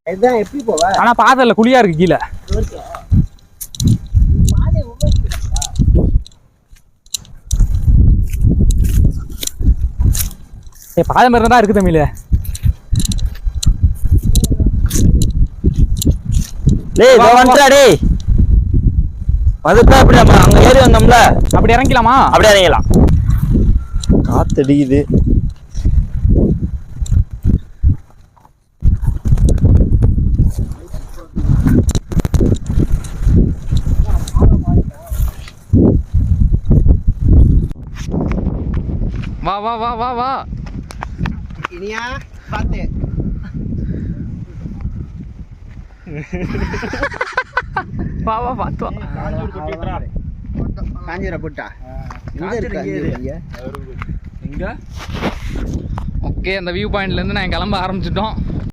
இதுதான் எப்படி போவ? ஆனா பாதல்ல குழியா இருக்கு கீழே. பாதை மாதிரி தான் இருக்கு தமிழ். டேய் வந்துட்டா அப்படி நம்ம அங்க ஏறி வந்தோம்ல, அப்படி இறங்கிக்கலாமா? அப்படியே இறங்கலாம். காத்து அடிக்குது. வா வா வா வா வா இனியா பாத்து வா வா பாத்து வா. காஞ்சிர போட்டா ஓகே, அந்த வியூ பாயிண்ட்ல இருந்து நான் கிளம்ப ஆரம்பிச்சிட்டோம்.